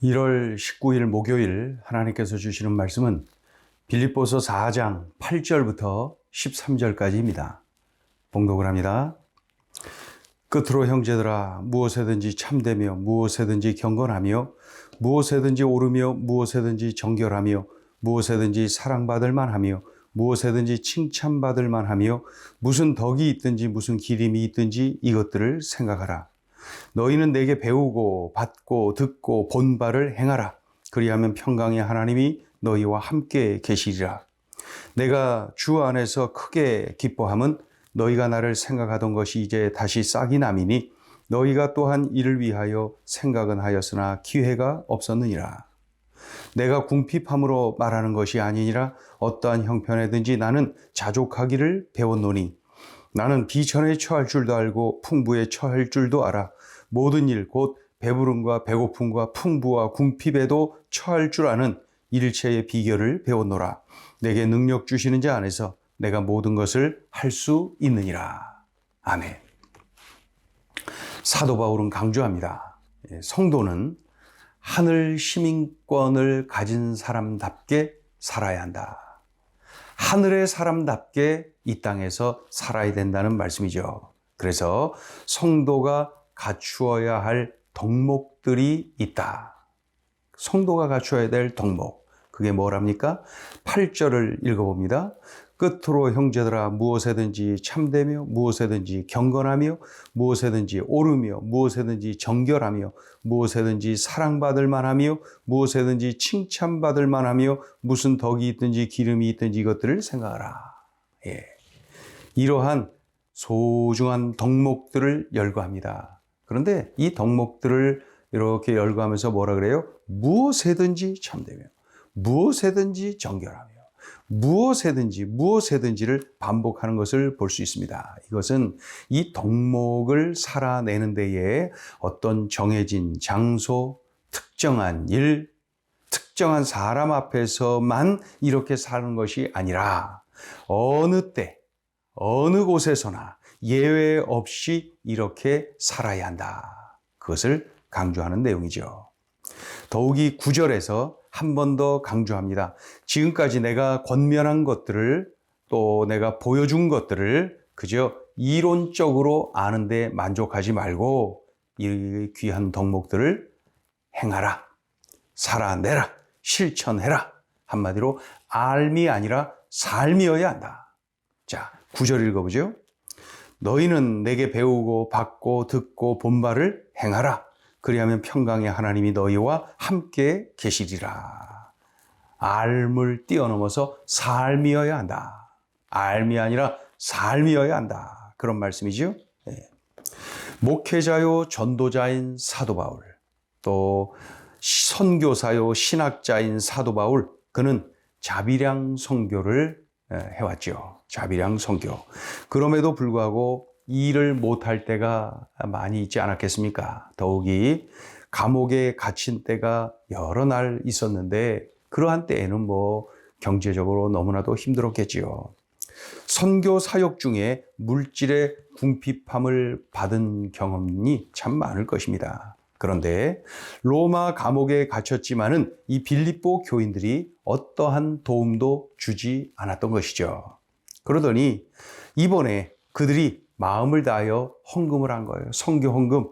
1월 19일 목요일 하나님께서 주시는 말씀은 빌립보서 4장 8절부터 13절까지입니다. 봉독을 합니다. 끝으로 형제들아, 무엇에든지 참되며 무엇에든지 경건하며 무엇에든지 옳으며 무엇에든지 정결하며 무엇에든지 사랑받을 만하며 무엇에든지 칭찬받을 만하며 무슨 덕이 있든지 무슨 기림이 있든지 이것들을 생각하라. 너희는 내게 배우고 받고 듣고 본 바를 행하라. 그리하면 평강의 하나님이 너희와 함께 계시리라. 내가 주 안에서 크게 기뻐함은 너희가 나를 생각하던 것이 이제 다시 싹이 남이니 너희가 또한 이를 위하여 생각은 하였으나 기회가 없었느니라. 내가 궁핍함으로 말하는 것이 아니니라. 어떠한 형편에든지 나는 자족하기를 배웠노니 나는 비천에 처할 줄도 알고 풍부에 처할 줄도 알아. 모든 일 곧 배부름과 배고픔과 풍부와 궁핍에도 처할 줄 아는 일체의 비결을 배웠노라. 내게 능력 주시는 자 안에서 내가 모든 것을 할 수 있느니라. 아멘. 사도 바울은 강조합니다. 성도는 하늘 시민권을 가진 사람답게 살아야 한다. 하늘의 사람답게 이 땅에서 살아야 된다는 말씀이죠. 그래서 성도가 갖추어야 할 덕목들이 있다. 성도가 갖추어야 될 덕목. 그게 뭐랍니까? 8절을 읽어봅니다. 끝으로 형제들아, 무엇에든지 참되며 무엇에든지 경건하며 무엇에든지 옳으며 무엇에든지 정결하며 무엇에든지 사랑받을 만하며 무엇에든지 칭찬받을 만하며 무슨 덕이 있든지 기름이 있든지 이것들을 생각하라. 예. 이러한 소중한 덕목들을 열거합니다. 그런데 이 덕목들을 이렇게 열거하면서 뭐라 그래요? 무엇에든지 참되며 무엇에든지 정결하며 무엇에든지를 반복하는 것을 볼 수 있습니다. 이것은 이 덕목을 살아내는 데에 어떤 정해진 장소, 특정한 일, 특정한 사람 앞에서만 이렇게 사는 것이 아니라 어느 때, 어느 곳에서나 예외 없이 이렇게 살아야 한다. 그것을 강조하는 내용이죠. 더욱이 9절에서 한 번 더 강조합니다. 지금까지 내가 권면한 것들을 또 내가 보여준 것들을 그저 이론적으로 아는데 만족하지 말고 이 귀한 덕목들을 행하라, 살아내라, 실천해라. 한마디로 알미 아니라 삶이어야 한다. 자, 9절 읽어보죠. 너희는 내게 배우고 받고 듣고 본 바를 행하라. 그리하면 평강의 하나님이 너희와 함께 계시리라. 알을 뛰어넘어서 삶이어야 한다. 알미 아니라 삶이어야 한다. 그런 말씀이죠. 네. 목회자요 전도자인 사도 바울, 또 선교사요 신학자인 사도 바울, 그는 자비량 선교를 해왔죠. 자비량 선교. 그럼에도 불구하고 일을 못할 때가 많이 있지 않았겠습니까? 더욱이 감옥에 갇힌 때가 여러 날 있었는데 그러한 때에는 경제적으로 너무나도 힘들었겠지요. 선교 사역 중에 물질의 궁핍함을 받은 경험이 참 많을 것입니다. 그런데 로마 감옥에 갇혔지만은 이 빌립보 교인들이 어떠한 도움도 주지 않았던 것이죠. 그러더니 이번에 그들이 마음을 다하여 헌금을 한 거예요. 선교 헌금.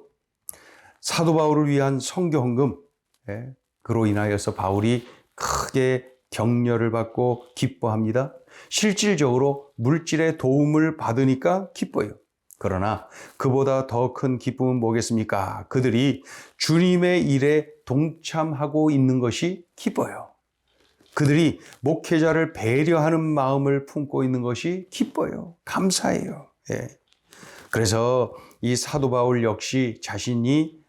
사도 바울을 위한 선교 헌금. 그로 인하여서 바울이 크게 격려를 받고 기뻐합니다. 실질적으로 물질의 도움을 받으니까 기뻐요. 그러나 그보다 더 큰 기쁨은 뭐겠습니까? 그들이 주님의 일에 동참하고 있는 것이 기뻐요. 그들이 목회자를 배려하는 마음을 품고 있는 것이 기뻐요. 감사해요. 예. 그래서 이 사도 바울 역시 자신이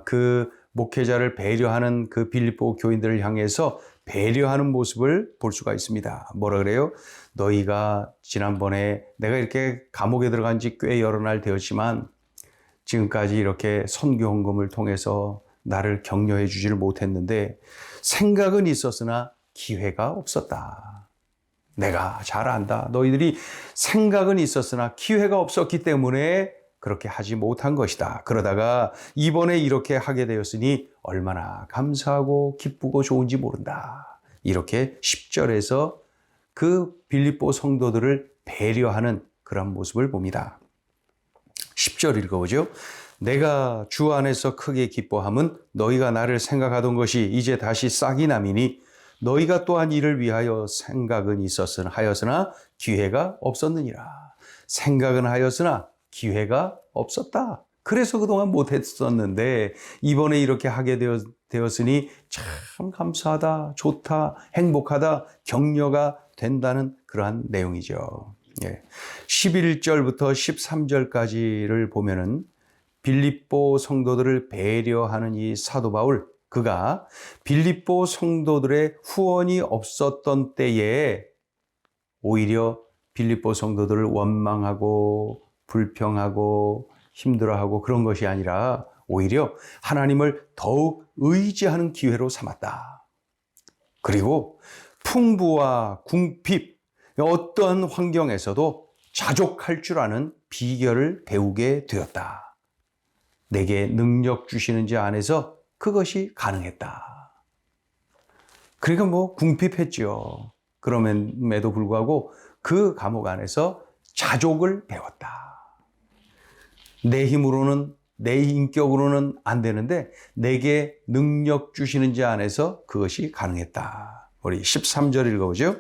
그 목회자를 배려하는 그 빌립보 교인들을 향해서 배려하는 모습을 볼 수가 있습니다. 뭐라 그래요? 너희가 지난번에 내가 이렇게 감옥에 들어간 지 꽤 여러 날 되었지만 지금까지 이렇게 선교 헌금을 통해서 나를 격려해 주지를 못했는데 생각은 있었으나 기회가 없었다. 내가 잘 안다. 너희들이 생각은 있었으나 기회가 없었기 때문에 그렇게 하지 못한 것이다. 그러다가 이번에 이렇게 하게 되었으니 얼마나 감사하고 기쁘고 좋은지 모른다. 이렇게 10절에서 그 빌립보 성도들을 배려하는 그런 모습을 봅니다. 10절 읽어보죠. 내가 주 안에서 크게 기뻐함은 너희가 나를 생각하던 것이 이제 다시 싹이 남이니 너희가 또한 이를 위하여 생각은 하였으나 기회가 없었느니라. 생각은 하였으나 기회가 없었다. 그래서 그동안 못했었는데 이번에 이렇게 하게 되었으니 참 감사하다, 좋다, 행복하다, 격려가 된다는 그러한 내용이죠. 11절부터 13절까지를 보면은 빌립보 성도들을 배려하는 이 사도 바울, 그가 빌립보 성도들의 후원이 없었던 때에 오히려 빌립보 성도들을 원망하고 불평하고 힘들어하고 그런 것이 아니라 오히려 하나님을 더욱 의지하는 기회로 삼았다. 그리고 풍부와 궁핍, 어떠한 환경에서도 자족할 줄 아는 비결을 배우게 되었다. 내게 능력 주시는 자 안에서 그것이 가능했다. 그러니까 궁핍했죠. 그럼에도 불구하고 그 감옥 안에서 자족을 배웠다. 내 힘으로는, 내 인격으로는 안 되는데 내게 능력 주시는 자 안에서 그것이 가능했다. 우리 13절 읽어보죠.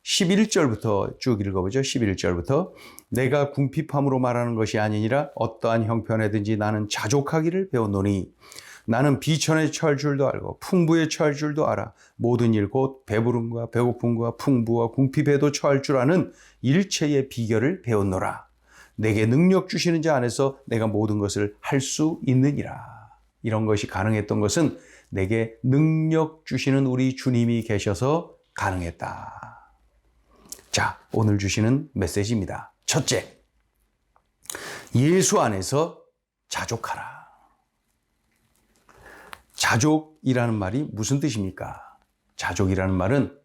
11절부터 쭉 읽어보죠. 11절부터 내가 궁핍함으로 말하는 것이 아니니라 어떠한 형편에든지 나는 자족하기를 배웠노니 나는 비천에 처할 줄도 알고 풍부에 처할 줄도 알아. 모든 일 곧 배부름과 배고픔과 풍부와 궁핍에도 처할 줄 아는 일체의 비결을 배웠노라. 내게 능력 주시는 자 안에서 내가 모든 것을 할 수 있느니라. 이런 것이 가능했던 것은 내게 능력 주시는 우리 주님이 계셔서 가능했다. 자, 오늘 주시는 메시지입니다. 첫째, 예수 안에서 자족하라. 자족이라는 말이 무슨 뜻입니까? 자족이라는 말은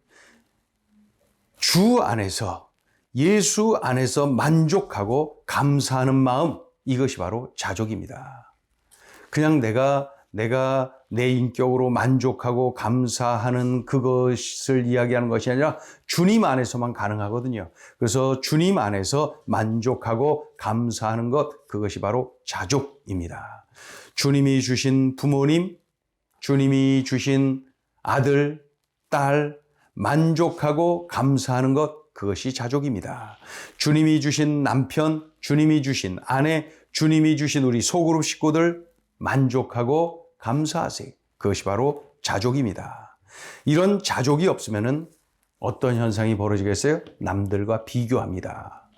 주 안에서, 예수 안에서 만족하고 감사하는 마음, 이것이 바로 자족입니다. 그냥 내가 내 인격으로 만족하고 감사하는 그것을 이야기하는 것이 아니라 주님 안에서만 가능하거든요. 그래서 주님 안에서 만족하고 감사하는 것, 그것이 바로 자족입니다. 주님이 주신 부모님, 주님이 주신 아들, 딸, 만족하고 감사하는 것, 그것이 자족입니다. 주님이 주신 남편, 주님이 주신 아내, 주님이 주신 우리 소그룹 식구들 만족하고 감사하세요. 그것이 바로 자족입니다. 이런 자족이 없으면은 어떤 현상이 벌어지겠어요? 남들과 비교합니다.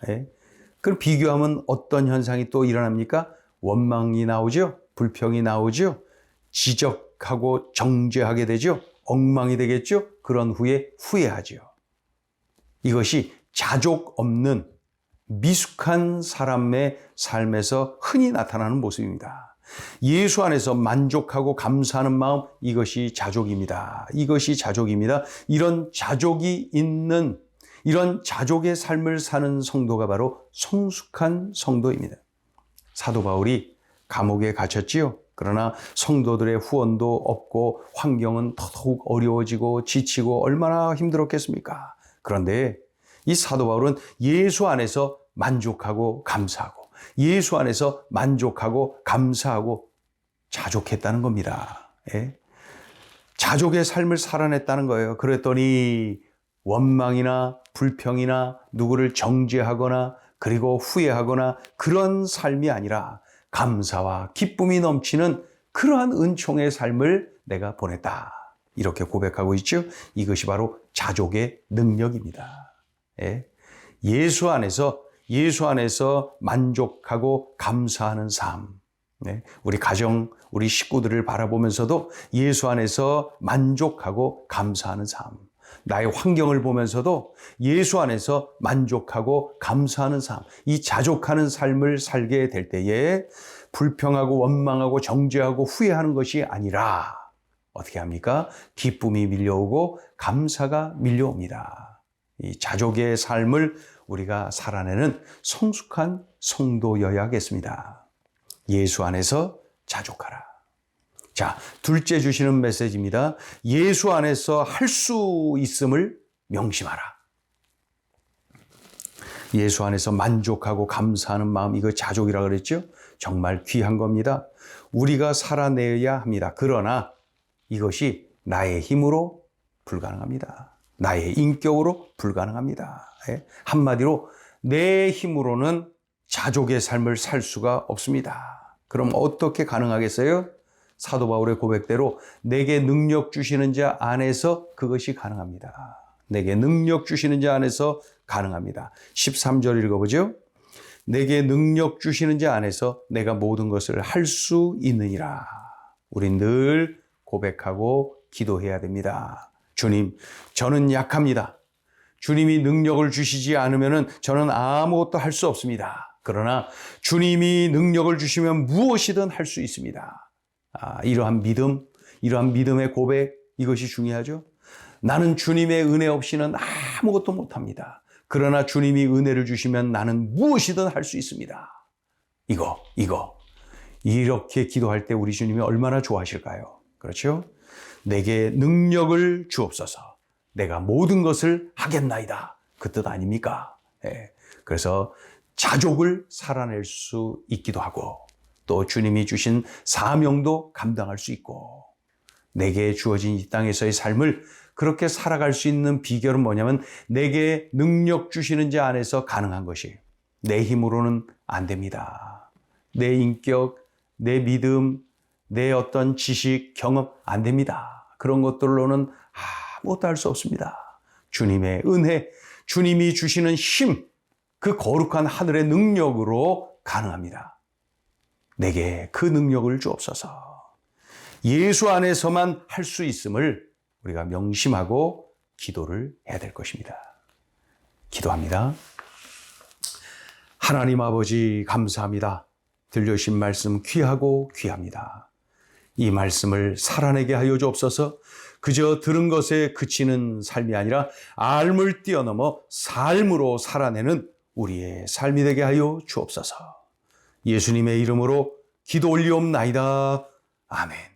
그럼 비교하면 어떤 현상이 또 일어납니까? 원망이 나오죠? 불평이 나오죠? 지적하고 정죄하게 되죠? 엉망이 되겠죠? 그런 후에 후회하죠. 이것이 자족 없는 미숙한 사람의 삶에서 흔히 나타나는 모습입니다. 예수 안에서 만족하고 감사하는 마음, 이것이 자족입니다. 이것이 자족입니다. 이런 자족이 있는, 이런 자족의 삶을 사는 성도가 바로 성숙한 성도입니다. 사도 바울이 감옥에 갇혔지요. 그러나 성도들의 후원도 없고 환경은 더더욱 어려워지고 지치고 얼마나 힘들었겠습니까? 그런데 이 사도 바울은 예수 안에서 만족하고 감사하고 예수 안에서 만족하고 감사하고 자족했다는 겁니다. 자족의 삶을 살아냈다는 거예요. 그랬더니 원망이나 불평이나 누구를 정죄하거나 그리고 후회하거나 그런 삶이 아니라 감사와 기쁨이 넘치는 그러한 은총의 삶을 내가 보냈다. 이렇게 고백하고 있죠. 이것이 바로 자족의 능력입니다. 예수 안에서 만족하고 감사하는 삶. 우리 가정, 우리 식구들을 바라보면서도 예수 안에서 만족하고 감사하는 삶. 나의 환경을 보면서도 예수 안에서 만족하고 감사하는 삶. 이 자족하는 삶을 살게 될 때에 불평하고 원망하고 정죄하고 후회하는 것이 아니라 어떻게 합니까? 기쁨이 밀려오고 감사가 밀려옵니다. 이 자족의 삶을 우리가 살아내는 성숙한 성도여야겠습니다. 예수 안에서 자족하라. 자, 둘째 주시는 메시지입니다. 예수 안에서 할 수 있음을 명심하라. 예수 안에서 만족하고 감사하는 마음, 이거 자족이라고 그랬죠? 정말 귀한 겁니다. 우리가 살아내야 합니다. 그러나 이것이 나의 힘으로 불가능합니다. 나의 인격으로 불가능합니다. 한마디로 내 힘으로는 자족의 삶을 살 수가 없습니다. 그럼 어떻게 가능하겠어요? 사도 바울의 고백대로 내게 능력 주시는 자 안에서 그것이 가능합니다. 내게 능력 주시는 자 안에서 가능합니다. 13절 읽어보죠. 내게 능력 주시는 자 안에서 내가 모든 것을 할 수 있느니라. 우린 늘 고백하고 기도해야 됩니다. 주님, 저는 약합니다. 주님이 능력을 주시지 않으면 저는 아무것도 할 수 없습니다. 그러나 주님이 능력을 주시면 무엇이든 할 수 있습니다. 이러한 믿음, 이러한 믿음의 고백, 이것이 중요하죠. 나는 주님의 은혜 없이는 아무것도 못합니다. 그러나 주님이 은혜를 주시면 나는 무엇이든 할 수 있습니다. 이거. 이렇게 기도할 때 우리 주님이 얼마나 좋아하실까요? 그렇죠? 내게 능력을 주옵소서. 내가 모든 것을 하겠나이다. 그 뜻 아닙니까? 그래서 자족을 살아낼 수 있기도 하고 또 주님이 주신 사명도 감당할 수 있고 내게 주어진 이 땅에서의 삶을 그렇게 살아갈 수 있는 비결은 뭐냐면 내게 능력 주시는 자 안에서 가능한 것이 내 힘으로는 안 됩니다. 내 인격, 내 믿음, 내 어떤 지식, 경험 안 됩니다. 그런 것들로는 아무것도 할 수 없습니다. 주님의 은혜, 주님이 주시는 힘, 그 거룩한 하늘의 능력으로 가능합니다. 내게 그 능력을 주옵소서. 예수 안에서만 할 수 있음을 우리가 명심하고 기도를 해야 될 것입니다. 기도합니다. 하나님 아버지 감사합니다. 들려주신 말씀 귀하고 귀합니다. 이 말씀을 살아내게 하여 주옵소서. 그저 들은 것에 그치는 삶이 아니라 알물 뛰어넘어 삶으로 살아내는 우리의 삶이 되게 하여 주옵소서. 예수님의 이름으로 기도 올리옵나이다. 아멘.